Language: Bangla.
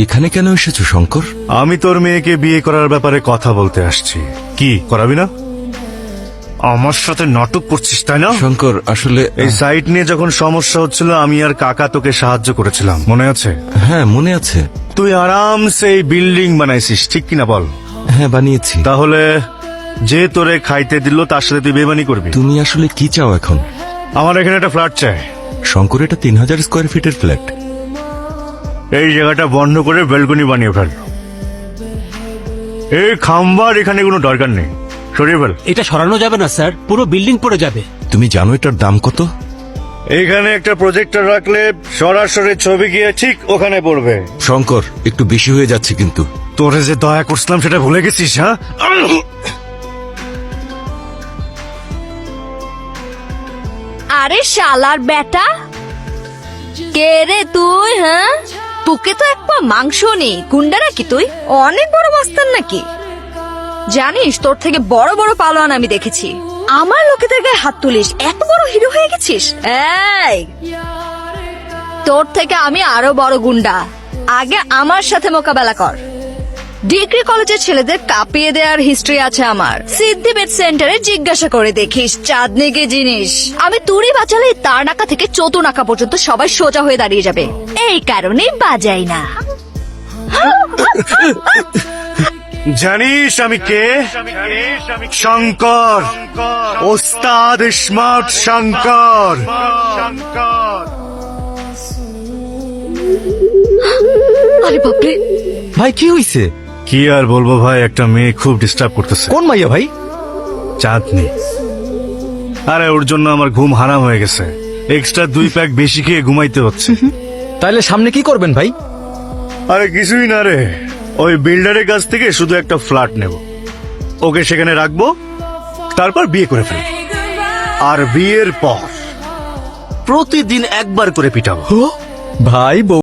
এখানে কেন এসেছো শঙ্কর? আমি তোর মেয়েকে বিয়ে করার ব্যাপারে কথা বলতে আসছি। কি করাবি না? আমার সাথে নাটক করছিস তাই না? শঙ্কর আসলে এই সাইট নিয়ে যখন সমস্যা হচ্ছিল আমি আর কাকা তোকে সাহায্য করেছিলাম, মনে আছে? হ্যাঁ মনে আছে। তুই আরামসে এই বিল্ডিং বানাইছিস, ঠিক কিনা বল? হ্যাঁ বানিয়েছি। তাহলে যে তোরে খাইতে দিল তার সাথে তুই বেমানি করবি? তুমি আসলে কি চাও এখন? আমার এখানে একটা ফ্ল্যাট চাই। শঙ্কর, এটা 3000 স্কোয়ার ফিটের ফ্ল্যাট। এই জায়গাটা বন্ধ করে বেলকনি বানিয়ে ফেল। এই খাম্বার এখানে কোনো দরকার নেই, সরিয়ে ফেল। এটা সরানো যাবে না স্যার, পুরো বিল্ডিং পড়ে যাবে। তুমি জানো এটার দাম কত? এখানে একটা প্রজেক্টর রাখলে সরাসরি ছবি গিয়ে ঠিক ওখানে পড়বে। শঙ্কর, একটু বেশি হয়ে যাচ্ছে কিন্তু। তোরে যে দয়া করছিলাম সেটা ভুলে গেছিস? হ্যাঁ, আরে শালার বেটা, কে রে তুই? হ্যাঁ, তোকে তো এক পা মাংস নেই, গুন্ডা নাকি তুই? অনেক বড় মাস্তান নাকি? জানিস তোর থেকে বড় বড় পালোয়ান আমি দেখেছি। আমার লোকেদের গায়ে হাত তুলিস, এত বড় হিরো হয়ে গেছিস? এই, তোর থেকে আমি আরো বড় গুন্ডা। আগে আমার সাথে মোকাবেলা কর। ডিগ্রি কলেজের ছেলেদের কাঁপিয়ে দেওয়ার হিস্ট্রি আছে আমার। সিদ্ধিবেদ সেন্টারে জিজ্ঞাসা করে দেখিস, চাঁদনি কি জিনিস। আমি তুড়ি বাঁচালে তার নাকা থেকে চতু নাকা পর্যন্ত সবাই সোজা হয়ে দাঁড়িয়ে যাবে। এই কারণে বাজাই না। জানিস আমি কে? শঙ্কর, ওস্তাদ স্মার্ট শঙ্কর। আরে বাপরে, ভাই কি হইছে? কি আর বলবো ভাই, একটা মেয়ে খুব ডিস্টার্ব করতেছে। কোন মাইয়া ভাই? চাঁদনি। আরে ওর জন্য আমার ঘুম হারাম হয়ে গেছে। এক্সট্রা 2 প্যাক বেশি খেয়ে ঘুমাইতে হচ্ছে। তাইলে সামনে কি করবেন ভাই? আরে কিছুই না রে, ওই বিল্ডারের কাছ থেকে শুধু একটা ফ্ল্যাট নেব, ওকে সেখানে রাখবো, তারপর বিয়ে করে ফেলবো। আর বিয়ের পর প্রতিদিন একবার করে পিটাবো। ভাই